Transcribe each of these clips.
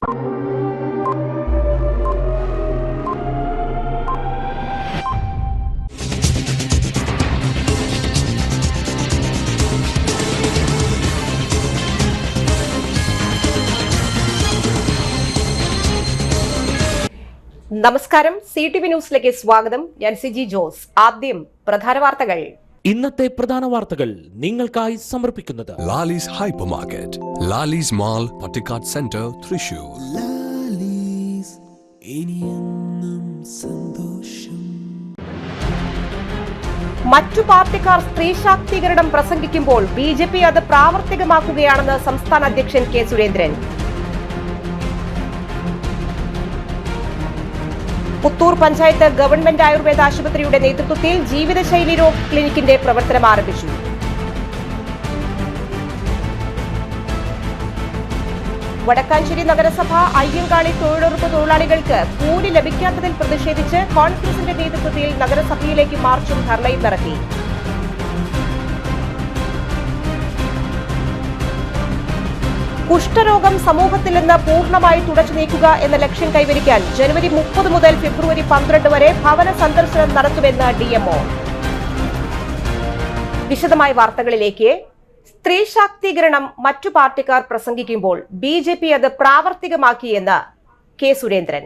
നമസ്കാരം, CTV ന്യൂസിലേക്ക് സ്വാഗതം. ഞാൻ സിജി ജോസ്. ആദ്യം പ്രധാന വാർത്തകൾ. ഇന്നത്തെ പ്രധാന വാർത്തകൾ നിങ്ങൾക്കായി സമർപ്പിക്കുന്നത് Lalees hyper market, Lalees mall, Pattikkad centre, Thrissur. മറ്റു പാർട്ടിക്കാർ സ്ത്രീ ശാക്തീകരണം പ്രസംഗിക്കുമ്പോൾ BJP അത് പ്രാവർത്തികമാക്കുകയാണെന്ന് സംസ്ഥാന അധ്യക്ഷൻ കെ സുരേന്ദ്രൻ. പുത്തൂർ പഞ്ചായത്ത് ഗവൺമെന്റ് ആയുർവേദ ആശുപത്രിയുടെ നേതൃത്വത്തിൽ ജീവിതശൈലി രോഗ ക്ലിനിക്കിന്റെ പ്രവർത്തനം ആരംഭിച്ചു. വടക്കാഞ്ചേരി നഗരസഭ അയ്യങ്കാളി തൊഴിലുറപ്പ് തൊഴിലാളികൾക്ക് കൂലി ലഭിക്കാത്തതിൽ പ്രതിഷേധിച്ച് കോൺഗ്രസിന്റെ നേതൃത്വത്തിൽ നഗരസഭയിലേക്ക് മാർച്ചും ധർണയും നടത്തി. കുഷ്ഠരോഗം സമൂഹത്തിൽ നിന്ന് പൂർണ്ണമായി തുടച്ചു നീക്കുക എന്ന ലക്ഷ്യം കൈവരിക്കാൻ ജനുവരി 30 മുതൽ ഫെബ്രുവരി 12 വരെ ഭവന സന്ദർശനം നടത്തുമെന്ന് DMO. വിശദമായ വാർത്തകളിലേക്ക്. സ്ത്രീ ശാക്തീകരണം മറ്റു പാർട്ടിക്കാർ പ്രസംഗിക്കുമ്പോൾ BJP അത് പ്രാവർത്തികമാക്കിയെന്ന് കെ സുരേന്ദ്രൻ.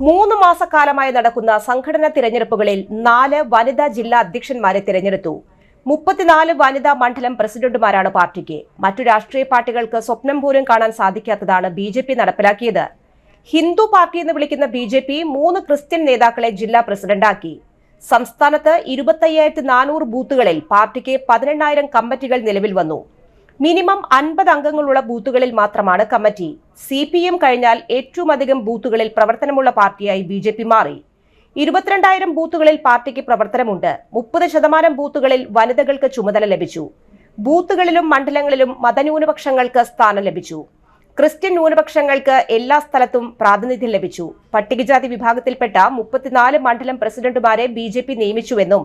3 മാസക്കാലമായി നടക്കുന്ന സംഘടനാ തിരഞ്ഞെടുപ്പുകളിൽ 4 വനിതാ ജില്ലാ അധ്യക്ഷന്മാരെ തിരഞ്ഞെടുത്തു. 34 വനിതാ മണ്ഡലം പ്രസിഡന്റുമാരാണ് പാർട്ടിക്ക്. മറ്റു രാഷ്ട്രീയ പാർട്ടികൾക്ക് സ്വപ്നം പോലും കാണാൻ സാധിക്കാത്തതാണ് BJP നടപ്പിലാക്കിയത്. ഹിന്ദു പാർട്ടി എന്ന് വിളിക്കുന്ന BJP 3 ക്രിസ്ത്യൻ നേതാക്കളെ ജില്ലാ പ്രസിഡന്റാക്കി. സംസ്ഥാനത്ത് 25,400 ബൂത്തുകളിൽ പാർട്ടിക്ക് 18,000 കമ്മിറ്റികൾ നിലവിൽ വന്നു. മിനിമം 50 അംഗങ്ങളുള്ള ബൂത്തുകളിൽ മാത്രമാണ് കമ്മിറ്റി. CPM കഴിഞ്ഞാൽ ഏറ്റവും അധികം ബൂത്തുകളിൽ പ്രവർത്തനമുള്ള പാർട്ടിയായി BJP മാറി. 22,000 ബൂത്തുകളിൽ പാർട്ടിക്ക് പ്രവർത്തനമുണ്ട്. 30% ബൂത്തുകളിൽ വനിതകൾക്ക് ചുമതല ലഭിച്ചു. ബൂത്തുകളിലും മണ്ഡലങ്ങളിലും മതന്യൂനപക്ഷങ്ങൾക്ക് സ്ഥാനം ലഭിച്ചു. ക്രിസ്ത്യൻ ന്യൂനപക്ഷങ്ങൾക്ക് എല്ലാ സ്ഥലത്തും പ്രാതിനിധ്യം ലഭിച്ചു. പട്ടികജാതി വിഭാഗത്തിൽപ്പെട്ട 34 മണ്ഡലം പ്രസിഡന്റുമാരെ BJP നിയമിച്ചുവെന്നും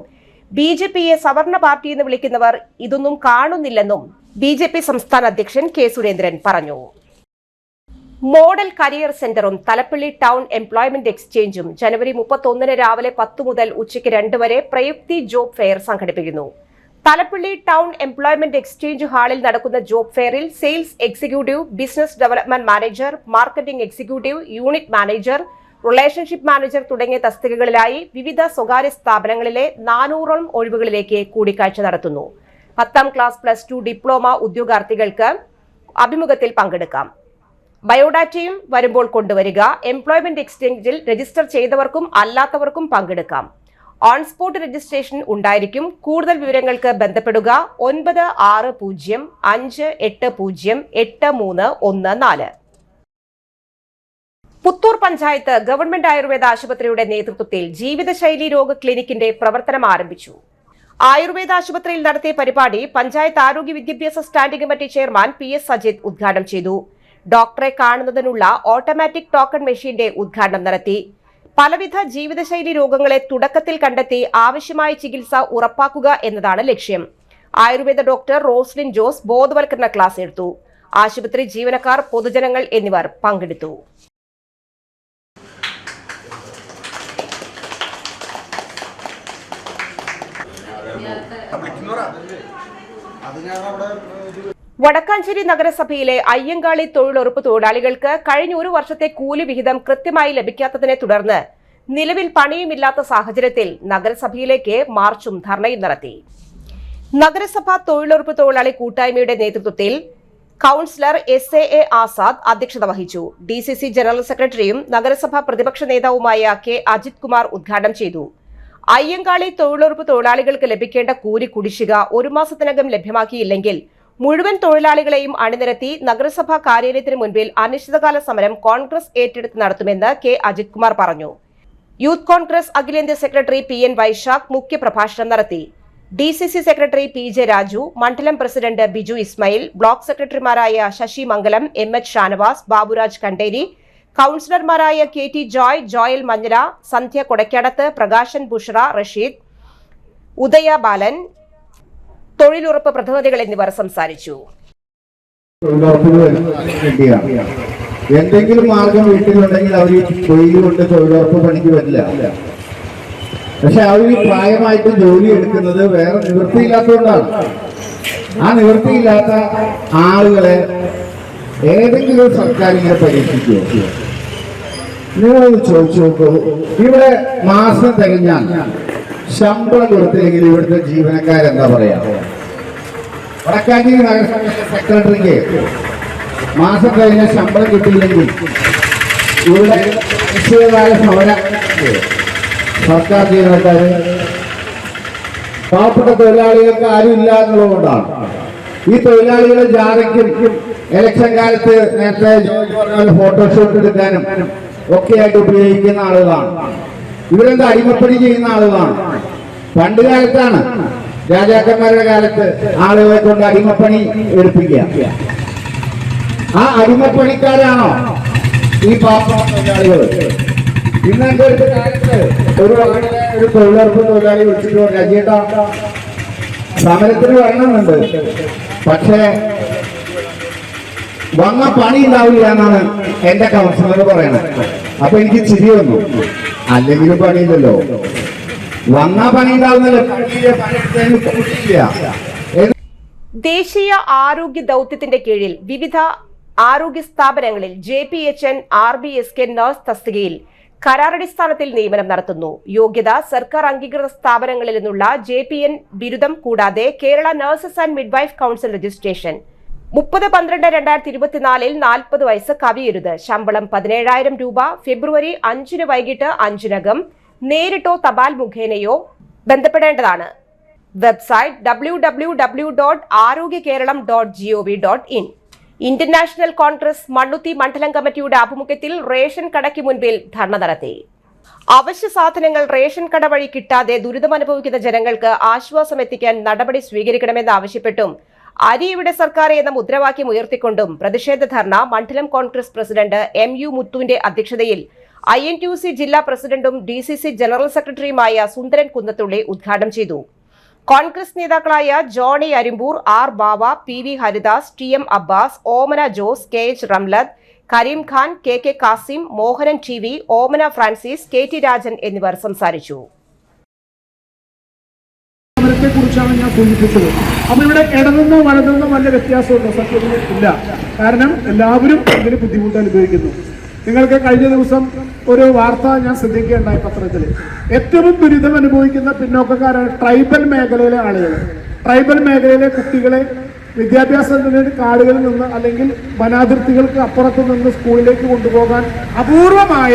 BJPയെ സവർണ പാർട്ടി എന്ന് വിളിക്കുന്നവർ ഇതൊന്നും കാണുന്നില്ലെന്നും BJP സംസ്ഥാന അധ്യക്ഷൻ കെ സുരേന്ദ്രൻ പറഞ്ഞു. മോഡൽ കരിയർ സെന്ററും തലപ്പള്ളി ടൗൺ എംപ്ലോയ്മെന്റ് എക്സ്ചേഞ്ചും ജനുവരി 31 രാവിലെ 10 മുതൽ ഉച്ചയ്ക്ക് 2 വരെ പ്രയുക്തി ജോബ് ഫെയർ സംഘടിപ്പിക്കുന്നു. തലപ്പള്ളി ടൗൺ എംപ്ലോയ്മെന്റ് എക്സ്ചേഞ്ച് ഹാളിൽ നടക്കുന്ന ജോബ് ഫെയറിൽ sales executive, business development manager, marketing executive, unit manager, relationship manager തുടങ്ങിയ തസ്തികകളിലായി വിവിധ സ്വകാര്യ സ്ഥാപനങ്ങളിലെ 400ഓളം ഒഴിവുകളിലേക്ക് കൂടിക്കാഴ്ച നടത്തുന്നു. 10ാം ക്ലാസ്, +2, ഡിപ്ലോമ ഉദ്യോഗാർത്ഥികൾക്ക് അഭിമുഖത്തിൽ പങ്കെടുക്കാം. ബയോഡാറ്റയും വരുമ്പോൾ കൊണ്ടുവരിക. എംപ്ലോയ്മെന്റ് എക്സ്ചേഞ്ചിൽ രജിസ്റ്റർ ചെയ്തവർക്കും അല്ലാത്തവർക്കും പങ്കെടുക്കാം. ഓൺ സ്പോട്ട് രജിസ്ട്രേഷൻ ഉണ്ടായിരിക്കും. കൂടുതൽ വിവരങ്ങൾക്ക് ബന്ധപ്പെടുക 9605808314. പുത്തൂർ പഞ്ചായത്ത് ഗവൺമെന്റ് ആയുർവേദ ആശുപത്രിയുടെ നേതൃത്വത്തിൽ ജീവിതശൈലി രോഗ ക്ലിനിക്കിന്റെ പ്രവർത്തനം ആരംഭിച്ചു. ആയുർവേദ ആശുപത്രിയിൽ നടത്തിയ പരിപാടി പഞ്ചായത്ത് ആരോഗ്യ വിദ്യാഭ്യാസ standing committee chairman PS Sajith ഉദ്ഘാടനം ചെയ്തു. ഡോക്ടറെ കാണുന്നതിനുള്ള ഓട്ടോമാറ്റിക് ടോക്കൺ മെഷീന്റെ ഉദ്ഘാടനം നടത്തി. പലവിധ ജീവിതശൈലി രോഗങ്ങളെ തുടക്കത്തിൽ കണ്ടെത്തി ആവശ്യമായ ചികിത്സ ഉറപ്പാക്കുക എന്നതാണ് ലക്ഷ്യം. ആയുർവേദ ഡോക്ടർ റോസ്ലിൻ ജോസ് ബോധവൽക്കരണ ക്ലാസ് എടുത്തു. ആശുപത്രി ജീവനക്കാർ, പൊതുജനങ്ങൾ എന്നിവർ പങ്കെടുത്തു. വടക്കാഞ്ചേരി നഗരസഭയിലെ അയ്യങ്കാളി തൊഴിലുറപ്പ് തൊഴിലാളികൾക്ക് കഴിഞ്ഞ 1 വർഷത്തെ കൂലി വിഹിതം കൃത്യമായി ലഭിക്കാത്തതിനെ തുടർന്ന് നിലവിൽ പണിയുമില്ലാത്ത സാഹചര്യത്തിൽ നഗരസഭയിലേക്ക് മാർച്ചും ധർണയും നടത്തി. നഗരസഭ തൊഴിലുറപ്പ് തൊഴിലാളി കൂട്ടായ്മയുടെ നേതൃത്വത്തിൽ കൌൺസിലർ SAA ആസാദ് അധ്യക്ഷത വഹിച്ചു. DCC ജനറൽ സെക്രട്ടറിയും നഗരസഭാ പ്രതിപക്ഷ നേതാവുമായ K അജിത് കുമാർ ഉദ്ഘാടനം ചെയ്തു. അയ്യങ്കാളി തൊഴിലുറപ്പ് തൊഴിലാളികൾക്ക് ലഭിക്കേണ്ട കൂലി കുടിശ്ശിക 1 മാസത്തിനകം ലഭ്യമാക്കിയില്ലെങ്കിൽ മുഴുവൻ തൊഴിലാളികളെയും അണിനിരത്തി നഗരസഭാ കാര്യാലയത്തിന് മുൻപിൽ അനിശ്ചിതകാല സമരം കോൺഗ്രസ് ഏറ്റെടുത്ത് നടത്തുമെന്ന് K അജിത് കുമാർ പറഞ്ഞു. യൂത്ത് കോൺഗ്രസ് അഖിലേന്ത്യാ സെക്രട്ടറി PN വൈശാഖ് മുഖ്യപ്രഭാഷണം നടത്തി. DCC സെക്രട്ടറി PJ രാജു, മണ്ഡലം പ്രസിഡന്റ് ബിജു ഇസ്മായിൽ, ബ്ലോക്ക് സെക്രട്ടറിമാരായ ശശി മംഗലം, MH ഷാനവാസ്, ബാബുരാജ് കണ്ടേരി, കൌൺസിലർമാരായ KT ജോയ്, ജോയൽ മഞ്ഞല, സന്ധ്യ കൊടക്കാടത്ത്, പ്രകാശൻ ബുഷ്ര, റഷീദ്, ഉദയ ബാലൻ, തൊഴിലുറപ്പ് പ്രതിനിധികൾ എന്നിവർ സംസാരിച്ചു. എന്തെങ്കിലും മാർഗം വീട്ടിലുണ്ടെങ്കിൽ അവർ തൊഴിൽ കൊണ്ട് തൊഴിലുറപ്പ് പണിക്ക് വരില്ല. പക്ഷെ അവർ ഈ പ്രായമായിട്ട് ജോലി എടുക്കുന്നത് വേറെ നിവൃത്തിയില്ലാത്തതുകൊണ്ടാണ്. ആ നിവൃത്തിയില്ലാത്ത ആളുകളെ ഏതെങ്കിലും സർക്കാർ ഇങ്ങനെ പരീക്ഷിക്കുമോ? നിങ്ങളൊന്ന് ചോദിച്ചു നോക്കൂ. ഇവിടെ മാസം തികഞ്ഞാൽ ശമ്പളം കൊടുത്തില്ലെങ്കിൽ ഇവിടുത്തെ ജീവനക്കാരെന്താ പറയാ? വടക്കാഞ്ചേരി നഗരസഭയിലെ സെക്രട്ടറിക്ക് മാസം കഴിഞ്ഞ ശമ്പളം കിട്ടിയില്ലെങ്കിൽ ഇവിടെ അനിശ്ചിതകാല സമരം സർക്കാർ ജീവനക്കാർ പാവപ്പെട്ട തൊഴിലാളികൾക്ക് ആരും ഇല്ല എന്നുള്ളതുകൊണ്ടാണ്. ഈ തൊഴിലാളികളെ ജാഥയ്ക്കും ഇലക്ഷൻ കാലത്ത് നേരത്തെ ഫോട്ടോഷൂട്ട് എടുക്കാനും ഒക്കെയായിട്ട് ഉപയോഗിക്കുന്ന ആളുകളാണ്. ഇവരെന്താ അടിമപ്പണി ചെയ്യുന്ന ആളുകളാണ്. പണ്ട് കാലത്താണ്, രാജാക്കന്മാരുടെ കാലത്ത് ആളുകളെ കൊണ്ട് അടിമപ്പണി എടുപ്പിക്കുക. ആ അടിമപ്പണിക്കാരാണോ ഈ പാവപ്പെട്ട തൊഴിലാളികൾ? ഇന്നത്തെ ഒരു കാലത്ത് ഒരു തൊഴിലുറപ്പ് തൊഴിലാളി വിളിച്ചിട്ട് പറഞ്ഞു, അജിയേട്ടാ സമരത്തിന് വരണമെന്നുണ്ട്, പക്ഷേ വന്ന പണി ഉണ്ടാവില്ല എന്നാണ് എന്റെ കൗൺസിലർ പറയണത്. അപ്പൊ എനിക്ക് ചിരി വന്നു. അല്ലെങ്കിലും പണിയില്ലല്ലോ, വന്നാ പണി ഉണ്ടാവുന്നല്ലോ. ദേശീയ ആരോഗ്യ ദൗത്യത്തിന്റെ കീഴിൽ വിവിധ ആരോഗ്യ സ്ഥാപനങ്ങളിൽ JPHN RBSK നഴ്സ് തസ്തികയിൽ കരാറടിസ്ഥാനത്തിൽ നിയമനം നടത്തുന്നു. യോഗ്യത സർക്കാർ അംഗീകൃത സ്ഥാപനങ്ങളിൽ നിന്നുള്ള JPN ബിരുദം കൂടാതെ Kerala nurses and midwife council registration. 30/12/2024 40 വയസ്സ് കവിയരുത്. ശമ്പളം 17,000 രൂപ. ഫെബ്രുവരി 5 വൈകിട്ട് 5 നേരിട്ടോ തപാൽ മുഖേനയോ ബന്ധപ്പെടേണ്ടതാണ്. Website www.arogyakeeralam.gov.in. ഇന്ത്യൻ നാഷണൽ കോൺഗ്രസ് മണ്ണുത്തി മണ്ഡലം കമ്മിറ്റിയുടെ ആഭിമുഖ്യത്തിൽ റേഷൻ കടയ്ക്ക് മുൻപിൽ ധർണ നടത്തി. അവശ്യ സാധനങ്ങൾ റേഷൻ കട വഴി കിട്ടാതെ ദുരിതമനുഭവിക്കുന്ന ജനങ്ങൾക്ക് ആശ്വാസം എത്തിക്കാൻ നടപടി സ്വീകരിക്കണമെന്ന് ആവശ്യപ്പെട്ടും അരി ഇവിടെ സർക്കാർ എന്ന മുദ്രാവാക്യം ഉയർത്തിക്കൊണ്ടും പ്രതിഷേധ ധർണ മണ്ഡലം കോൺഗ്രസ് പ്രസിഡന്റ് MU മുത്തുവിന്റെ അധ്യക്ഷതയിൽ INTUC ജില്ലാ പ്രസിഡന്റും DCC ജനറൽ സെക്രട്ടറിയുമായ സുന്ദരൻ കുന്നത്തുള്ളി ഉദ്ഘാടനം ചെയ്തു. കോൺഗ്രസ് നേതാക്കളായ Johny Arimpur, R Bava, PV Haridas, TM Abbas, Omana Jose, KH Ramlath, Kareem Khan, KK Kasim, Mohanan TV, Omana Francis, KT Rajan എന്നിവർ സംസാരിച്ചു. കുറിച്ചാണ് ഞാൻ സൂചിപ്പിച്ചത്. അപ്പൊ ഇവിടെ ഇടതെന്നോ വലതെന്നോ വല്ല വ്യത്യാസമുണ്ടോ? സത്യത്തിൽ ഇല്ല. കാരണം എല്ലാവരും ഇതിന് ബുദ്ധിമുട്ട് അനുഭവിക്കുന്നു. നിങ്ങൾക്ക് കഴിഞ്ഞ ദിവസം ഒരു വാർത്ത ഞാൻ ശ്രദ്ധിക്കുകയുണ്ടായി പത്രത്തിൽ. ഏറ്റവും ദുരിതം അനുഭവിക്കുന്ന പിന്നോക്കക്കാരാണ് ട്രൈബൽ മേഖലയിലെ ആളുകൾ. ട്രൈബൽ മേഖലയിലെ കുട്ടികളെ വിദ്യാഭ്യാസത്തിന്റെ കാടുകളിൽ നിന്ന് അല്ലെങ്കിൽ വനാതിർത്തികൾക്ക് അപ്പുറത്ത് നിന്ന് സ്കൂളിലേക്ക് കൊണ്ടുപോകാൻ അപൂർവമായ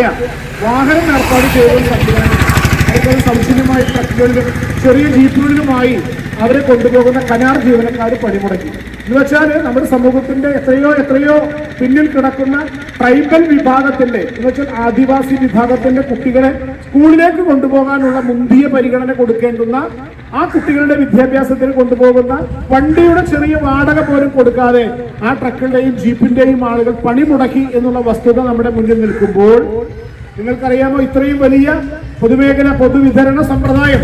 വാഹനം ഏർപ്പാട് ചെയ്യുന്ന സംവിധാനം, അവർക്കത് സൗജന്യമായി ട്രക്കുകളിലും ചെറിയ ജീപ്പുകളിലുമായി അവരെ കൊണ്ടുപോകുന്ന കനാർ ജീവനക്കാർ പണിമുടക്കി. എന്ന് വെച്ചാൽ നമ്മുടെ സമൂഹത്തിന്റെ എത്രയോ പിന്നിൽ കിടക്കുന്ന ട്രൈബൽ വിഭാഗത്തിന്റെ, എന്ന് വെച്ചാൽ ആദിവാസി വിഭാഗത്തിന്റെ കുട്ടികളെ സ്കൂളിലേക്ക് കൊണ്ടുപോകാനുള്ള മുന്തിയ പരിഗണന കൊടുക്കേണ്ടുന്ന ആ കുട്ടികളുടെ വിദ്യാഭ്യാസത്തിന് കൊണ്ടുപോകുന്ന വണ്ടിയുടെ ചെറിയ വാടക പോലും കൊടുക്കാതെ ആ ട്രക്കിന്റെയും ജീപ്പിന്റെയും ആളുകൾ പണിമുടക്കി എന്നുള്ള വസ്തുത നമ്മുടെ മുന്നിൽ നിൽക്കുമ്പോൾ നിങ്ങൾക്കറിയാമോ, ഇത്രയും വലിയ പൊതുവിതരണ സമ്പ്രദായം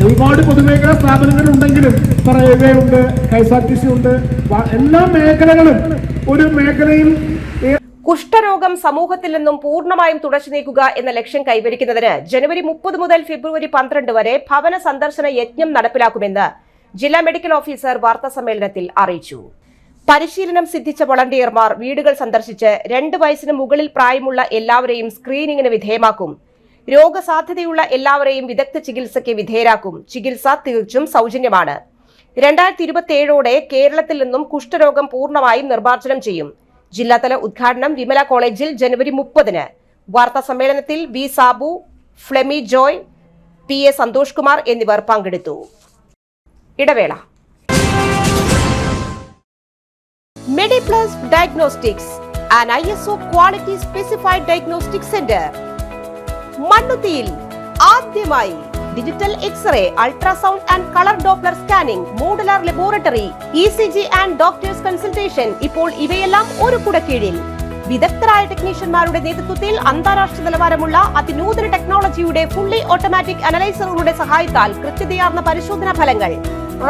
ഒരുപാട് പൊതുമേഖലാ സ്ഥാപനങ്ങൾ ഉണ്ടെങ്കിലും റെയിൽവേ ഉണ്ട്, KSRTC ഉണ്ട്, എല്ലാ മേഖലകളും ഒരു മേഖലയിൽ. കുഷ്ഠരോഗം സമൂഹത്തിൽ നിന്നും പൂർണ്ണമായും തുടച്ചു നീക്കുക എന്ന ലക്ഷ്യം കൈവരിക്കുന്നതിന് ജനുവരി 30 മുതൽ ഫെബ്രുവരി 12 വരെ ഭവന സന്ദർശന യജ്ഞം നടപ്പിലാക്കുമെന്ന് ജില്ലാ മെഡിക്കൽ ഓഫീസർ വാർത്താസമ്മേളനത്തിൽ അറിയിച്ചു. പരിശീലനം സിദ്ധിച്ച വളണ്ടിയർമാർ വീടുകൾ സന്ദർശിച്ച് 2 വയസ്സിന് മുകളിൽ പ്രായമുള്ള എല്ലാവരെയും സ്ക്രീനിങ്ങിന് വിധേയമാക്കും. രോഗസാധ്യതയുള്ള എല്ലാവരെയും വിദഗ്ധ ചികിത്സയ്ക്ക് വിധേയരാക്കും. ചികിത്സ തീർച്ചും സൗജന്യമാണ്. 2027ഓടെ കേരളത്തിൽ നിന്നും കുഷ്ഠരോഗം പൂർണ്ണമായും നിർമ്മാർജ്ജനം ചെയ്യും. ജില്ലാതല ഉദ്ഘാടനം വിമല കോളേജിൽ ജനുവരി 30. വാർത്താ സമ്മേളനത്തിൽ V സാബു, ഫ്ലെമി ജോയ്, PA സന്തോഷ് കുമാർ എന്നിവർ പങ്കെടുത്തു. ഇടവേള. Mediplus diagnostics, an ISO quality specified diagnostic centre. മണ്ണുത്തിയിൽ ആദ്യമായി digital X-ray, ultrasound and colour doppler scanning, modular laboratory, ECG and doctors consultation. ഇപ്പോൾ ഇവയെല്ലാം ഒരു കുടക്കീഴിൽ. വിദഗ്ധരായ ടെക്നീഷ്യന്മാരുടെ നേതൃത്വത്തിൽ അന്താരാഷ്ട്ര നിലവാരമുള്ള അതിനൂതന ടെക്നോളജിയുടെ ഫുള്ളി ഓട്ടോമാറ്റിക് അനലൈസറുകളുടെ സഹായത്താൽ കൃത്യതയാർന്ന പരിശോധനാ ഫലങ്ങൾ.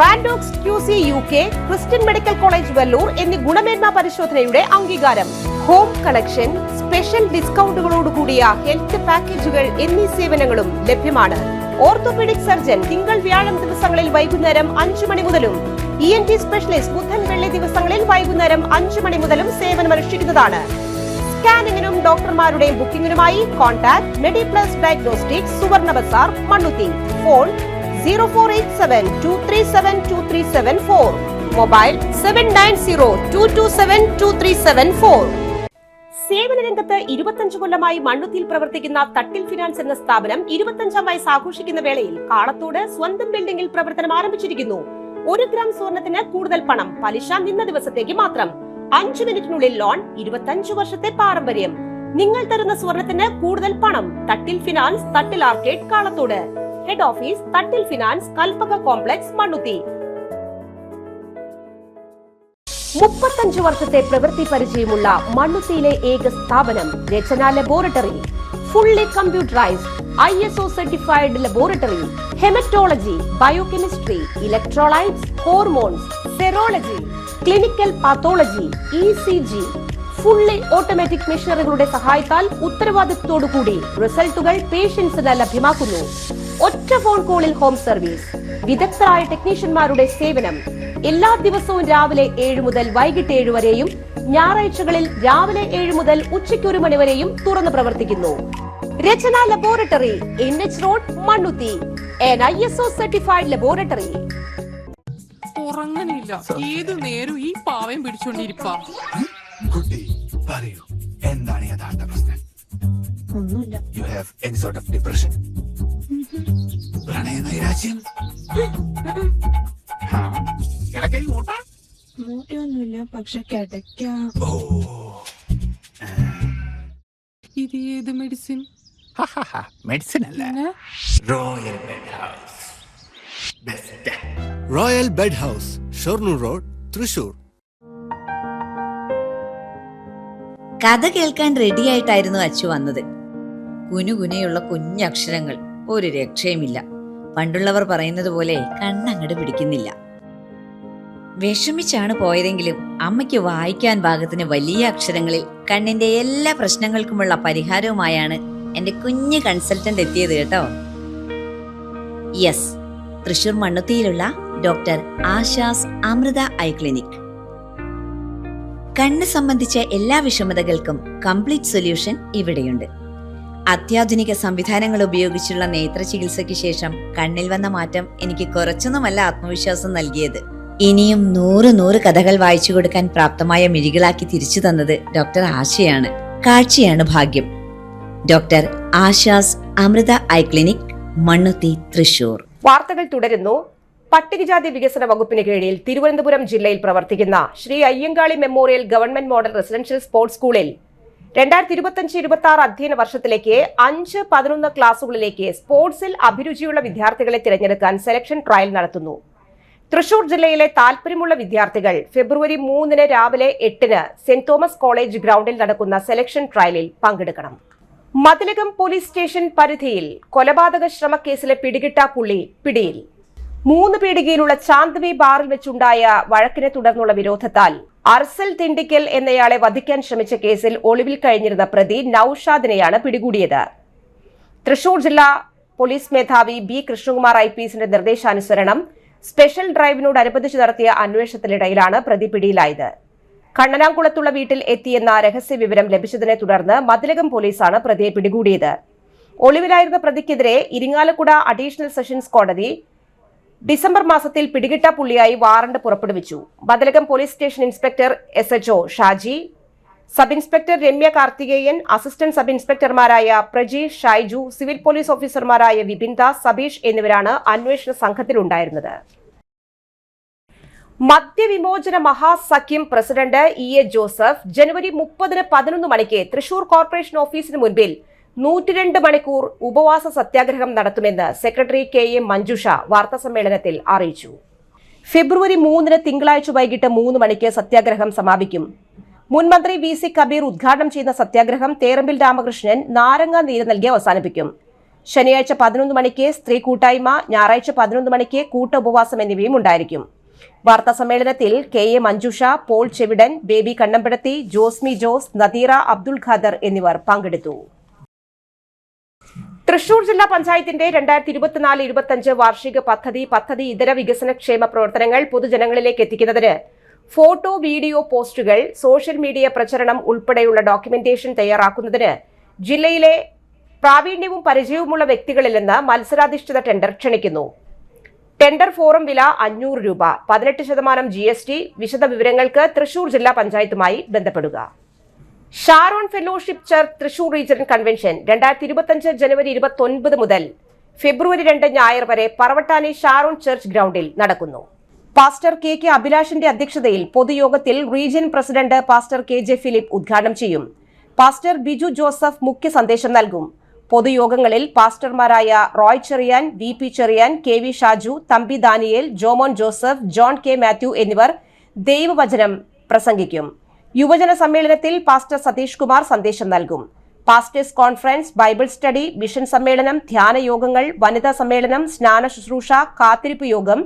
റാൻഡോക്സ് QC UK, Christian medical college Vellore എന്നീ ഗുണമേന്മ പരിശോധനയുടെ അംഗീകാരം. ഹോം കളക്ഷൻ, സ്പെഷ്യൽ ഡിസ്കൗണ്ടുകളോട് കൂടിയ ഹെൽത്ത് പാക്കേജുകൾ എന്നീ സേവനങ്ങളും ലഭ്യമാണ്. ഓർത്തോപീഡിക് സർജൻ തിങ്കൾ വ്യാഴം ദിവസങ്ങളിൽ വൈകുന്നേരം 5 മണി മുതലും ENT സ്പെഷ്യലിസ്റ്റ് ബുധൻ വെള്ളി ദിവസങ്ങളിൽ വൈകുന്നേരം 5 മണി മുതലും സേവനമനുഷ്ഠിക്കുന്നതാണ്. സ്കാനിങ്ങിനും ഡോക്ടർമാരുടെയും ബുക്കിംഗിനുമായി കോൺടാക്ട് മെഡിപ്ലസ് ഡയഗ്നോസ്റ്റിക്സ്, സുവർണ ബസാർ, മണ്ണുത്തി. Phone 0487237237 mobile 7902272374. സേവന രംഗത്ത് 25 കൊല്ലമായി മണ്ണുത്തിയിൽ പ്രവർത്തിക്കുന്ന തട്ടിൽ ഫിനാൻസ് എന്ന സ്ഥാപനം 25ാം വയസ്സ് ആഘോഷിക്കുന്ന വേളയിൽ കാളത്തോട് സ്വന്തം ബിൽഡിംഗിൽ പ്രവർത്തനം ആരംഭിച്ചിരിക്കുന്നു. 1 ഗ്രാം സ്വർണത്തിന് കൂടുതൽ പണം, പലിശ നിന്ന ദിവസത്തേക്ക് മാത്രം, 5 മിനിറ്റിനുള്ളിൽ ലോൺ, 25 വർഷത്തെ പാരമ്പര്യം. നിങ്ങൾ തരുന്ന സ്വർണത്തിന് കൂടുതൽ പണം. Thattil finance, Thattil arcade, Kalathode. Head office Thattil finance, Kalpaka complex, Mannuthy. 35 വർഷത്തെ പ്രവൃത്തി പരിചയമുള്ള മണ്ണുത്തിയിലെ ഏക സ്ഥാപനം Rachana laboratory. Fully computerised, ISO certified laboratory. Haematology, biochemistry, electrolytes, hormones, serology, clinical pathology, ECG. Fully automatic മെഷീനറികളുടെ സഹായത്താൽ ഉത്തരവാദിത്വത്തോടുകൂടി റിസൾട്ടുകൾ പേഷ്യൻസിന് ലഭ്യമാക്കുന്നു. ഒറ്റ ഫോൺ കോളിൽ ഹോം സർവീസ്. വിദഗ്ധരായ ടെക്നീഷ്യന്മാരുടെ സേവനം. എല്ലാ ദിവസവും രാവിലെ 7 മുതൽ വൈകിട്ട് 7 വരെയും ഞായറാഴ്ചകളിൽ രാവിലെ 7 മുതൽ ഉച്ചയ്ക്ക് 1 മണി വരെയും തുറന്നു പ്രവർത്തിക്കുന്നു. Rachana laboratory, NH road, Mannuthy. ISO certified laboratory. ഉറങ്ങണില്ല, ഏതു നേരം ഈ പാവം പിടിച്ചോണ്ടിരിപ്പാ. കുട്ടി പറയൂ, എന്താണ് യഥാർത്ഥ പ്രശ്നം? ഒന്നുമില്ല. You have any sort of depression? പ്രണയ നൈരാശ്യം? കിടക്കയിൽ മൂട്ട? മൂട്ടയൊന്നുമില്ല, പക്ഷെ കിടക്കാം. ഓ, ഇത് ഏത് മെഡിസിൻ? മെഡിസിൻ അല്ല, royal bed house. Best royal bed house, Shoranur road, Thrissur. കഥ കേൾക്കാൻ റെഡിയായിട്ടായിരുന്നു അച്ചു വന്നത്. കുനുകുനയുള്ള കുഞ്ഞക്ഷരങ്ങൾ, ഒരു രക്ഷയുമില്ല. പണ്ടുള്ളവർ പറയുന്നത് പോലെ കണ്ണങ്ങട് പിടിക്കുന്നില്ല. വിഷമിച്ചാണ് പോയതെങ്കിലും അമ്മയ്ക്ക് വായിക്കാൻ പാകത്തിന് വലിയ അക്ഷരങ്ങളിൽ കണ്ണിന്റെ എല്ലാ പ്രശ്നങ്ങൾക്കുമുള്ള പരിഹാരവുമായാണ് എന്റെ കുഞ്ഞ് കൺസൾട്ടന്റ് എത്തിയത് കേട്ടോ. യെസ്, തൃശൂർ മണ്ണുത്തിയിലുള്ള doctor Asha's Amrita eye clinic. കണ്ണ് സംബന്ധിച്ച എല്ലാ വിഷമതകൾക്കും കംപ്ലീറ്റ് സൊല്യൂഷൻ ഇവിടെയുണ്ട്. അത്യാധുനിക സംവിധാനങ്ങൾ ഉപയോഗിച്ചുള്ള നേത്ര ചികിത്സയ്ക്ക് ശേഷം കണ്ണിൽ വന്ന മാറ്റം എനിക്ക് കുറച്ചൊന്നുമല്ല ആത്മവിശ്വാസം നൽകിയത്. ഇനിയും 100 കഥകൾ വായിച്ചു കൊടുക്കാൻ പ്രാപ്തമായ മിഴികളാക്കി തിരിച്ചു തന്നത് ഡോക്ടർ ആശയാണ്. കാഴ്ചയാണ് ഭാഗ്യം. Doctor Asha's Amrita eye clinic, Mannuthy, Thrissur. വാർത്തകൾ തുടരുന്നു. പട്ടികജാതി വികസന വകുപ്പിന് കീഴിൽ തിരുവനന്തപുരം ജില്ലയിൽ പ്രവർത്തിക്കുന്ന Shri Ayyankali memorial government model residential sports സ്കൂളിൽ 2025-26 അധ്യയന വർഷത്തിലേക്ക് 5-11 ക്ലാസുകളിലേക്ക് സ്പോർട്സിൽ അഭിരുചിയുള്ള വിദ്യാർത്ഥികളെ തിരഞ്ഞെടുക്കാൻ സെലക്ഷൻ ട്രയൽ നടത്തുന്നു. തൃശൂർ ജില്ലയിലെ താൽപര്യമുള്ള വിദ്യാർത്ഥികൾ ഫെബ്രുവരി 3 രാവിലെ 8 സെന്റ് തോമസ് കോളേജ് ഗ്രൗണ്ടിൽ നടക്കുന്ന സെലക്ഷൻ ട്രയലിൽ പങ്കെടുക്കണം. മതിലകം പോലീസ് സ്റ്റേഷൻ പരിധിയിൽ കൊലപാതക ശ്രമക്കേസിലെ പിടികിട്ടാപ്പുള്ളി പിടിയിൽ. 3 പീടികയിലുള്ള ചാന്ദവി ബാറിൽ വെച്ചുണ്ടായ വഴക്കിനെ തുടർന്നുള്ള വിരോധത്താൽ അർസൽ തിണ്ടിക്കൽ എന്നയാളെ വധിക്കാൻ ശ്രമിച്ച കേസിൽ ഒളിവിൽ കഴിഞ്ഞിരുന്ന പ്രതി നൌഷാദിനെയാണ് പിടികൂടിയത്. തൃശൂർ ജില്ലാ പോലീസ് മേധാവി B. കൃഷ്ണകുമാർ IPSന്റെ നിർദ്ദേശാനുസരണം സ്പെഷ്യൽ ഡ്രൈവിനോടനുബന്ധിച്ച് നടത്തിയ അന്വേഷണത്തിനിടയിലാണ് പ്രതി പിടിയിലായത്. കണ്ണനാംകുളത്തുള്ള വീട്ടിൽ എത്തിയെന്ന രഹസ്യ വിവരം ലഭിച്ചതിനെ തുടർന്ന് മതിലകം പോലീസാണ് പ്രതിയെ പിടികൂടിയത്. ഒളിവിലായിരുന്ന പ്രതിക്കെതിരെ ഇരിങ്ങാലക്കുട അഡീഷണൽ സെഷൻസ് കോടതി ഡിസംബർ മാസത്തിൽ പിടികിട്ടാപ്പുള്ളിയായി വാറണ്ട് പുറപ്പെടുവിച്ചു. Mathilakam police station inspector SHO Shaji, sub inspector Ramya Karthikeyan, assistant sub ഇൻസ്പെക്ടർമാരായ പ്രജീഷ്, ഷൈജു, സിവിൽ പോലീസ് ഓഫീസർമാരായ വിപിൻ ദാസ്, സബീഷ് എന്നിവരാണ് അന്വേഷണ സംഘത്തിലുണ്ടായിരുന്നത്. മദ്യവിമോചന മഹാസഖ്യം പ്രസിഡന്റ് EA ജോസഫ് ജനുവരി 30 11 മണിക്ക് തൃശൂർ കോർപ്പറേഷൻ ഓഫീസിന് മുൻപിൽ 102 മണിക്കൂർ ഉപവാസ സത്യാഗ്രഹം നടത്തുമെന്ന് സെക്രട്ടറി KM മഞ്ജുഷ വാർത്താസമ്മേളനത്തിൽ അറിയിച്ചു. ഫെബ്രുവരി 3 തിങ്കളാഴ്ച വൈകിട്ട് 3 മണിക്ക് സത്യാഗ്രഹം സമാപിക്കും. മുൻ മന്ത്രി VC കബീർ ഉദ്ഘാടനം ചെയ്യുന്ന സത്യാഗ്രഹം തേറമ്പിൽ രാമകൃഷ്ണൻ നാരങ്ങ നീര് നൽകി അവസാനിപ്പിക്കും. ശനിയാഴ്ച 11 മണിക്ക് സ്ത്രീ കൂട്ടായ്മ, ഞായറാഴ്ച 11 മണിക്ക് കൂട്ട ഉപവാസം എന്നിവയും ഉണ്ടായിരിക്കും. വാർത്താ സമ്മേളനത്തിൽ കെ എ മഞ്ജുഷ, പോൾ ചെവിടൻ, ബേബി കണ്ണമ്പടത്തി, ജോസ്മി ജോസ്, നദീറ അബ്ദുൽ ഖാദർ എന്നിവർ പങ്കെടുത്തു. തൃശൂർ ജില്ലാ പഞ്ചായത്തിന്റെ 2024-25 വാർഷിക പദ്ധതി ഇതര വികസനക്ഷേമ പ്രവർത്തനങ്ങൾ പൊതുജനങ്ങളിലേക്ക് എത്തിക്കുന്നതിന് ഫോട്ടോ, വീഡിയോ പോസ്റ്റുകൾ, സോഷ്യൽ മീഡിയ പ്രചരണം ഉൾപ്പെടെയുള്ള ഡോക്യുമെന്റേഷൻ തയ്യാറാക്കുന്നതിന് ജില്ലയിലെ പ്രാവീണ്യവും പരിചയവുമുള്ള വ്യക്തികളിൽ നിന്ന് മത്സരാധിഷ്ഠിത ടെൻഡർ ക്ഷണിക്കുന്നു. ടെൻഡർ ഫോറം വില 500 രൂപ, 18% GST. വിശദ വിവരങ്ങൾക്ക് തൃശൂർ ജില്ലാ പഞ്ചായത്തുമായി ബന്ധപ്പെടുക. Sharon fellowship church Thrissur regional convention 2025 ജനുവരി 29 മുതൽ ഫെബ്രുവരി 2 ഞായർ വരെ പറവട്ടാനി ഷാരോൺ ചർച്ച് ഗ്രൗണ്ടിൽ നടക്കുന്നു. പാസ്റ്റർ കെ അഭിലാഷിന്റെ അധ്യക്ഷതയിൽ പൊതുയോഗത്തിൽ region president pastor KJ Philip ഉദ്ഘാടനം ചെയ്യും. പാസ്റ്റർ ബിജു ജോസഫ് മുഖ്യ സന്ദേശം നൽകും. പൊതുയോഗങ്ങളിൽ പാസ്റ്റർമാരായ Roy Cherian, VP Cherian, KV Shaju, Thampi Daniel, Jomon Joseph, John K Mathew എന്നിവർ ദൈവവചനം പ്രസംഗിക്കും. യുവജന സമ്മേളനത്തിൽ പാസ്റ്റർ സതീഷ് കുമാർ സന്ദേശം നൽകും. Pastors conference, Bible study, mission സമ്മേളനം, ധ്യാന യോഗങ്ങൾ, വനിതാ സമ്മേളനം, സ്നാന ശുശ്രൂഷ, കാത്തിരിപ്പ് യോഗം,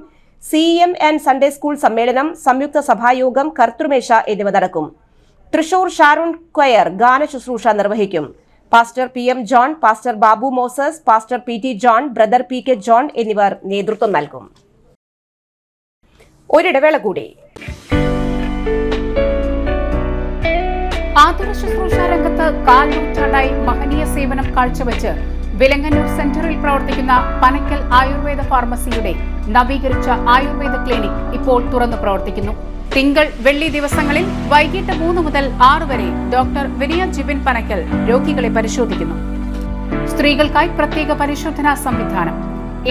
CM ആൻഡ് സൺഡേ സ്കൂൾ സമ്മേളനം, സംയുക്ത സഭായോഗം, കർത്തൃമേശ എന്നിവ നടക്കും. തൃശൂർ ഷാരോൺ ക്വയർ ഗാന ശുശ്രൂഷ നിർവഹിക്കും. Pastor PM John, pastor Babu Moses, pastor PT John, brother PK John എന്നിവർ നേതൃത്വം നൽകും. ഒരിടവേള കൂടി. ആതുര ശുശ്രൂഷ രംഗത്ത് കാൽനൂറ്റാണ്ടായി മഹനീയ സേവനം കാഴ്ചവെച്ച് വിലങ്ങന്നൂർ സെന്ററിൽ പ്രവർത്തിക്കുന്ന പനക്കൽ ആയുർവേദ ഫാർമസിയുടെ നവീകരിച്ച ആയുർവേദ ക്ലിനിക് ഇപ്പോൾ തുറന്നു പ്രവർത്തിക്കുന്നു. തിങ്കൾ, വെള്ളി ദിവസങ്ങളിൽ വൈകിട്ട് 3 മുതൽ 6 വരെ ഡോക്ടർ വിനയ ജിബിൻ പനക്കൽ രോഗികളെ പരിശോധിക്കുന്നു. സ്ത്രീകൾക്കായി പ്രത്യേക പരിശോധനാ സംവിധാനം,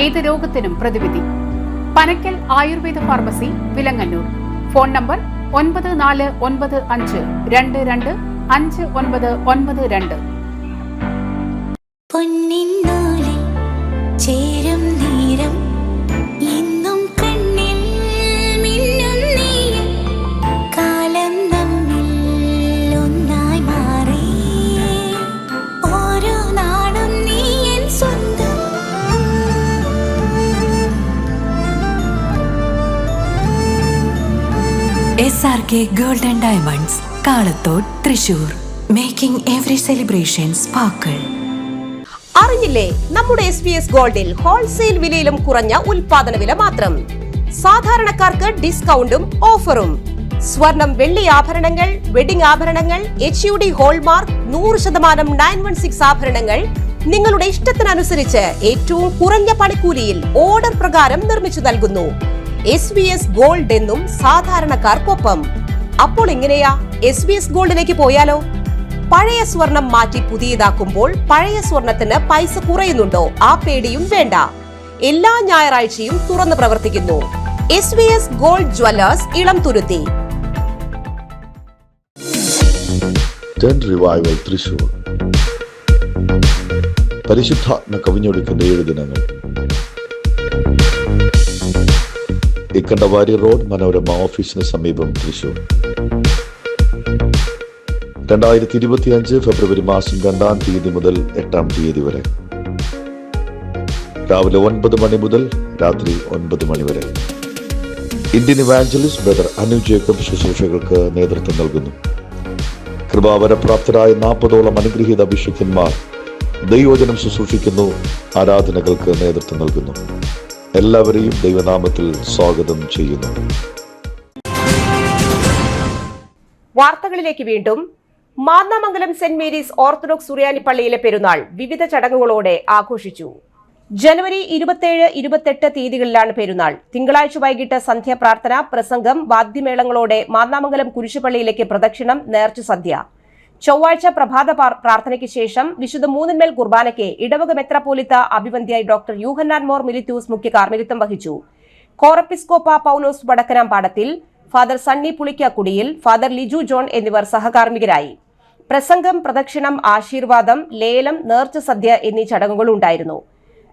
ഏത് രോഗത്തിനും പ്രതിവിധി. Panakkal Ayurveda pharmacy, Vilangannur. Phone number 9495225992. പൊന്നിന്നൂലിൽ ചേരും നേരം ഇന്നും കണ്ണിൽ മിന്നും നീയും കാലം നമ്മിൽ ഒന്നായി മാറി ഓരോ നാടും നീ എൻ സ്വന്തം. SRK Gold and Diamonds, Kalathode, Thrissur. Making every celebration sparkle. അറിഞ്ഞില്ലേ, നമ്മുടെ SBS ഗോൾഡിൽ ഹോൾസെയിൽ വിലയിലും കുറഞ്ഞ ഉൽപാദന വില മാത്രം. സാധാരണക്കാർക്ക് ഡിസ്കൗണ്ടും ഓഫറും. സ്വർണം, വെള്ളി ആഭരണങ്ങൾ, വെഡിംഗ് ആഭരണങ്ങൾ, HUD ഹോൾമാർക്ക്, 100% 916 ആഭരണങ്ങൾ നിങ്ങളുടെ ഇഷ്ടത്തിനനുസരിച്ച് ഏറ്റവും കുറഞ്ഞ പണിക്കൂലിയിൽ ഓർഡർ പ്രകാരം നിർമ്മിച്ചു നൽകുന്നു. SBS ഗോൾഡ് എന്നും സാധാരണക്കാർക്കൊപ്പം. അപ്പോൾ എങ്ങനെയാ SBS ഗോൾഡിലേക്ക് പോയാലോ? പഴയ സ്വർണം മാറ്റി പുതിയതാക്കുമ്പോൾ പഴയ സ്വർണത്തിന് പൈസ കുറയുന്നുണ്ടോ? ആ പേടിയും വേണ്ട. എല്ലാ ഞായറാഴ്ചയും തുറന്നു പ്രവർത്തിക്കുന്നു. SBS gold Jewellers, Elamthuruthy. Revival Thrissur. പരിശുദ്ധാത്മ കവിഞ്ഞൊഴുക്കുന്ന 7 ദിനങ്ങൾ. ഇക്കണ്ടവാരി റോഡ്, മനോരമ ഓഫീസിന് സമീപം, തൃശൂർ. 2025 ഫെബ്രുവരി മാസം 2-ാം തീയതി മുതൽ 8-ാം തീയതി വരെ രാവിലെ 9 മണി മുതൽ രാത്രി 9 മണി വരെ. Indian evangelist brother Anu Jacob ശുശ്രൂഷകൾക്ക് നേതൃത്വം നൽകുന്നു. കൃപാവരപ്രാപ്തരായ 40ഓളം അനുഗ്രഹീത അഭിഷിക്തന്മാർ ദൈവവചനം ശുശ്രൂഷിക്കുന്നു, ആരാധനകൾക്ക് നേതൃത്വം നൽകുന്നു. എല്ലാവരെയും ദൈവനാമത്തിൽ സ്വാഗതം ചെയ്യുന്നു. വാർത്തകളിലേക്ക് വീണ്ടും. മാന്നാമംഗലം സെന്റ് മേരീസ് ഓർത്തഡോക്സ് സുറിയാനി പള്ളിയിലെ പെരുന്നാൾ വിവിധ ചടങ്ങുകളോടെ ആഘോഷിച്ചു. ജനുവരി 27, 28 തീയതികളിലാണ് പെരുന്നാൾ. തിങ്കളാഴ്ച വൈകിട്ട് സന്ധ്യാപ്രാർത്ഥന, പ്രസംഗം, വാദ്യമേളങ്ങളോടെ മാന്നാമംഗലം കുരിശുപള്ളിയിലേക്ക് പ്രദക്ഷിണം, നേർച്ച സദ്യ. ചൊവ്വാഴ്ച പ്രഭാത പ്രാർത്ഥനയ്ക്ക് ശേഷം വിശുദ്ധ മൂന്നിന്മേൽ കുർബാനയ്ക്ക് ഇടവക മെത്രാപ്പോലിത്ത അഭിവന്ധ്യായി ഡോക്ടർ യൂഹന്നാൻ മോർ മിലിറ്റൂസ് മുഖ്യ കാർമ്മികത്വം വഹിച്ചു. കോറപ്പിസ്കോപ്പ പൗലോസ് വടക്കനാംപാടത്തിൽ, ഫാദർ സണ്ണി പുളിക്കാക്കുടിയിൽ, ഫാദർ ലിജു ജോൺ എന്നിവർ സഹകാർമ്മികരായി. പ്രസംഗം, പ്രദക്ഷിണം, ആശീർവാദം, ലേലം, നേർച്ച സദ്യ എന്നീ ചടങ്ങുകൾ ഉണ്ടായിരുന്നു.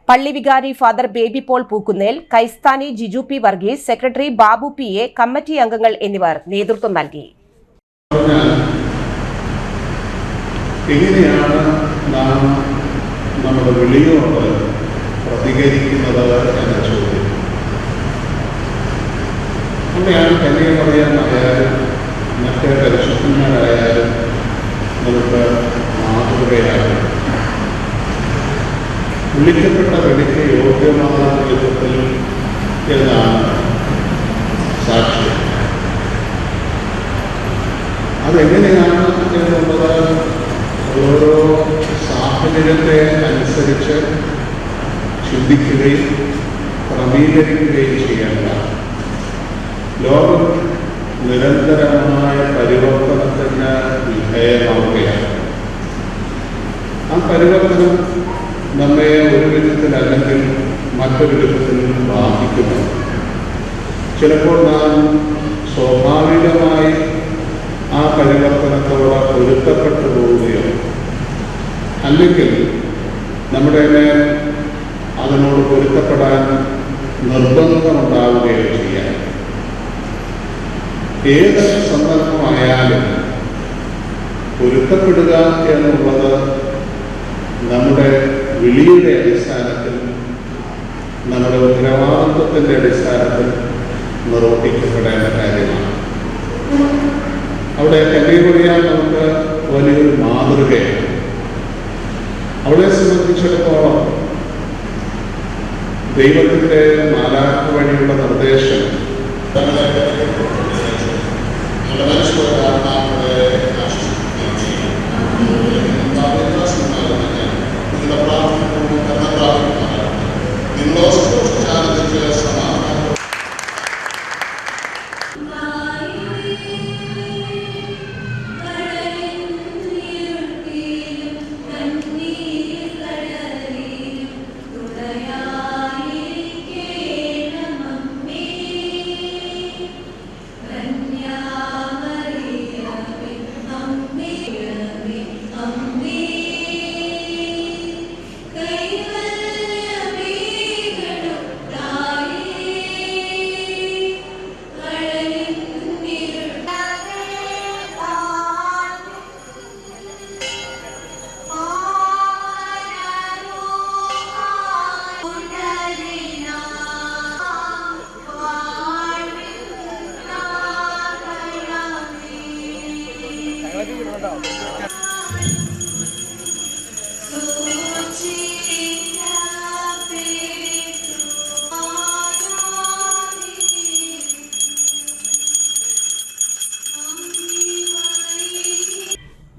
പള്ളി വികാരി ഫാദർ ബേബി പോൾ പൂക്കുന്നേൽ, കൈസ്ഥാനി Jiju P Varghese, secretary Babu PA, committee അംഗങ്ങൾ എന്നിവർ നേതൃത്വം നൽകി. എങ്ങനെയാണ് നാം നമ്മുടെ വിളിയോട് പ്രതികരിക്കുന്നത് എന്ന ചോദ്യം അവിടെയാണ് കന്യാമറിയാമായാലും മറ്റേ പരിശുദ്ധന്മാരായാലും നമുക്ക് മാതൃകയാകും. വിളിക്കപ്പെട്ട വിളിക്ക് യോഗ്യമായ വിധത്തിൽ എന്നാണ് സാക്ഷ്യം. അതെങ്ങനെയാണ് എന്നുള്ളത് ഓരോ സാഹചര്യത്തെ അനുസരിച്ച് ചിന്തിക്കുകയും ക്രമീകരിക്കുകയും ചെയ്യേണ്ട. ലോകം നിരന്തരമായ പരിവർത്തനത്തിന് വിധേയമാവുകയാണ്. ആ പരിവർത്തനം നമ്മെ ഒരു വിധത്തിൽ അല്ലെങ്കിൽ മറ്റൊരു വിധത്തിൽ ബാധിക്കുന്നു. ചിലപ്പോൾ നാം സ്വാഭാവികമായി ആ പരിവർത്തനത്തോട് പൊരുത്തപ്പെട്ടു പോവുകയോ അല്ലെങ്കിൽ നമ്മുടെ മേൽ അതിനോട് പൊരുത്തപ്പെടാൻ നിർബന്ധമുണ്ടാവുകയോ ചെയ്യാം. ഏത് സന്ദർഭമായാലും പൊരുത്തപ്പെടുക എന്നുള്ളത് നമ്മുടെ വിളിയുടെ അടിസ്ഥാനത്തിൽ, നമ്മുടെ ഉത്തരവാദിത്വത്തിൻ്റെ അടിസ്ഥാനത്തിൽ നിർവഹിക്കപ്പെടേണ്ട കാര്യമാണ്. അവിടെ കന്യാമറിയാം നമുക്ക് വലിയൊരു മാതൃകയാണ്. അവളെ സംബന്ധിച്ചിടത്തോളം ദൈവത്തിൻ്റെ മാലാഖ വഴിയുള്ള നിർദ്ദേശം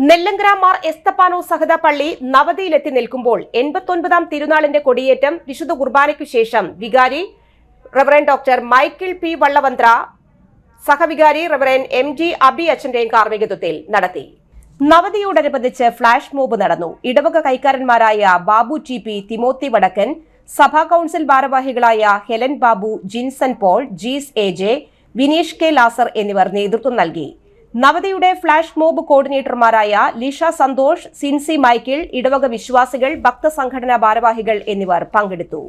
നെല്ലങ്കര മാർ എസ്തപ്പാനോ സഹദ പള്ളി നവതിയിലെത്തി നിൽക്കുമ്പോൾ 89ാം തിരുനാളിന്റെ കൊടിയേറ്റം വിശുദ്ധ കുർബാനയ്ക്കു ശേഷം വികാരി reverend doctor Michael P Vallavanthra, സഹവികാരി റവറൻ MG അബി അച്ഛന്റെയും കാർമ്മികത്വത്തിൽ നടത്തി. നവതിയോടനുബന്ധിച്ച് ഫ്ലാഷ് മോബ് നടന്നു. ഇടവക കൈക്കാരന്മാരായ ബാബു TP, തിമോത്തി വടക്കൻ, സഭാ കൌൺസിൽ ഭാരവാഹികളായ ഹെലൻ ബാബു, ജിൻസൺ പോൾ, ജീസ് AJ, വിനീഷ് K ലാസർ എന്നിവർ നേതൃത്വം നൽകി. നവതിയുടെ ഫ്ലാഷ് മോബ് കോർഡിനേറ്റർമാരായ ലിഷ സന്തോഷ്, സിൻസി മൈക്കിൾ, ഇടവക വിശ്വാസികൾ, ഭക്തസംഘടനാ ഭാരവാഹികൾ എന്നിവർ പങ്കെടുത്തു.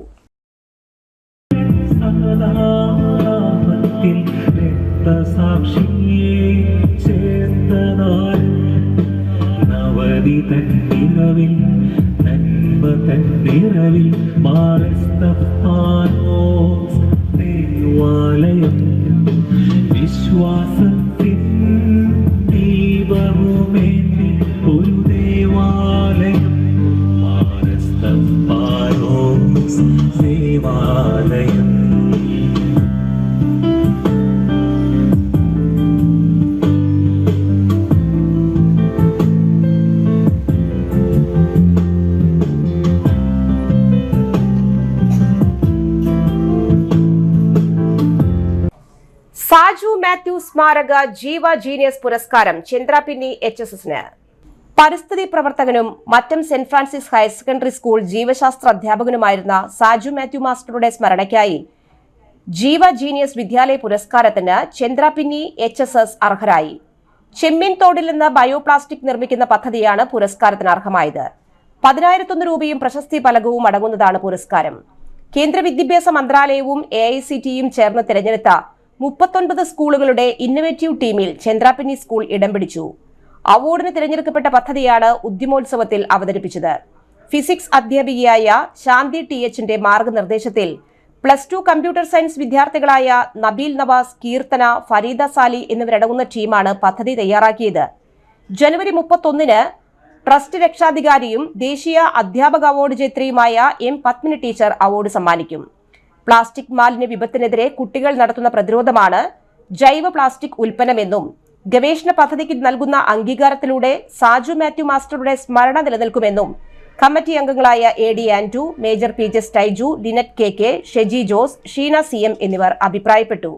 വിശ്വാസത്തിൻ ദീപവുമേന്തി ഒരു ദേവാലയം, മാരസ്തപ്പാനോസ് ദേവാലയം. സാജു മാത്യു സ്മാരക ജീവ ജീനിയസ് പുരസ്കാരം ചന്ദ്രാപിന്നി HSSന്. പരിസ്ഥിതി പ്രവർത്തകനും മറ്റം saint Francis higher secondary school ജീവശാസ്ത്ര അധ്യാപകനുമായിരുന്ന സാജു മാത്യു മാസ്റ്ററുടെ സ്മരണയ്ക്കായി ജീവ ജീനിയസ് വിദ്യാലയ പുരസ്കാരത്തിന് ചന്ദ്രാപിന്നി HSS അർഹരായി. ചെമ്മീൻ തോടിൽ നിന്ന് ബയോപ്ലാസ്റ്റിക് നിർമ്മിക്കുന്ന പദ്ധതിയാണ് പുരസ്കാരത്തിന് അർഹമായത്. 10,001 രൂപയും പ്രശസ്തി ഫലകവും അടങ്ങുന്നതാണ് പുരസ്കാരം. കേന്ദ്ര വിദ്യാഭ്യാസ മന്ത്രാലയവും AICTയും ചേർന്ന് തിരഞ്ഞെടുത്ത 39 സ്കൂളുകളുടെ ഇന്നൊവേറ്റീവ് ടീമിൽ ചന്ദ്രാപിന്നി സ്കൂൾ ഇടം പിടിച്ചു. അവാർഡിന് തിരഞ്ഞെടുക്കപ്പെട്ട പദ്ധതിയാണ് ഉദ്യമോത്സവത്തിൽ അവതരിപ്പിച്ചത്. ഫിസിക്സ് അധ്യാപികയായ ശാന്തി THന്റെ മാർഗനിർദ്ദേശത്തിൽ +2 കമ്പ്യൂട്ടർ സയൻസ് വിദ്യാർത്ഥികളായ നബീൽ നവാസ്, കീർത്തന, ഫരീദ സാലി എന്നിവരടങ്ങുന്ന ടീമാണ് പദ്ധതി തയ്യാറാക്കിയത്. ജനുവരി 31-ന് ട്രസ്റ്റ് രക്ഷാധികാരിയും ദേശീയ അധ്യാപക അവാർഡ് ജേത്രിയുമായ എം പത്മിനി ടീച്ചർ അവാർഡ് സമ്മാനിക്കും. പ്ലാസ്റ്റിക് മാലിന്യ വിപത്തിനെതിരെ കുട്ടികൾ നടത്തുന്ന പ്രതിരോധമാണ് ജൈവ പ്ലാസ്റ്റിക് ഉൽപ്പന്നമെന്നും ഗവേഷണ പദ്ധതിക്ക് നൽകുന്ന അംഗീകാരത്തിലൂടെ സാജു മാത്യു മാസ്റ്ററുടെ സ്മരണ നിലനിൽക്കുമെന്നും കമ്മിറ്റി അംഗങ്ങളായ AD Andrew, major PJ Staiju, Lynette KK, Sheji Jose, Sheena CM എന്നിവർ അഭിപ്രായപ്പെട്ടു.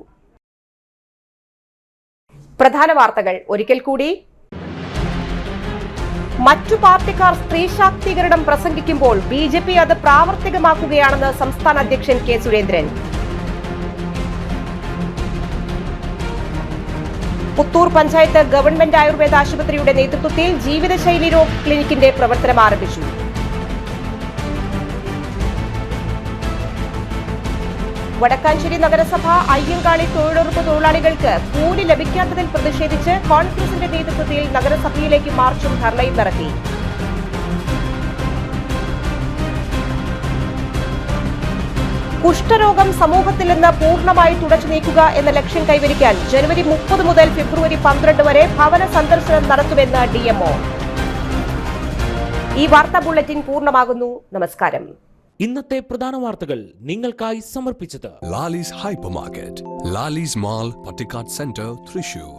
പ്രധാന വാർത്തകൾ ഒരിക്കൽ കൂടി. മറ്റു പാർട്ടിക്കാർ സ്ത്രീ ശാക്തീകരണം പ്രസംഗിക്കുമ്പോൾ BJP അത് പ്രാവർത്തികമാക്കുകയാണെന്ന് സംസ്ഥാന അധ്യക്ഷൻ K. സുരേന്ദ്രൻ. പുത്തൂർ പഞ്ചായത്ത് ഗവൺമെന്റ് ആയുർവേദ ആശുപത്രിയുടെ നേതൃത്വത്തിൽ ജീവിതശൈലി രോഗ ക്ലിനിക്കിന്റെ പ്രവർത്തനം ആരംഭിച്ചു. വടക്കാഞ്ചേരി നഗരസഭ അയ്യങ്കാളി തൊഴിലുറപ്പ് തൊഴിലാളികൾക്ക് കൂലി ലഭിക്കാത്തതിൽ പ്രതിഷേധിച്ച് കോൺഗ്രസിന്റെ നേതൃത്വത്തിൽ നഗരസഭയിലേക്ക് മാർച്ചും ധർണയും നടത്തി. കുഷ്ഠരോഗം സമൂഹത്തിൽ നിന്ന് പൂർണ്ണമായി തുടച്ചു നീക്കുക എന്ന ലക്ഷ്യം കൈവരിക്കാൻ ജനുവരി 30 മുതൽ ഫെബ്രുവരി 12 വരെ ഭവന സന്ദർശനം നടത്തുമെന്ന് DMO. ഈ വാർത്താ ബുള്ളറ്റിൻ പൂർണ്ണമാകുന്നു. നമസ്കാരം. ഇന്നത്തെ പ്രധാന വാർത്തകൾ നിങ്ങൾക്കായി സമർപ്പിച്ചത് Lali's Hypermarket, Lali's Mall, Pattikat Center, Thrissur.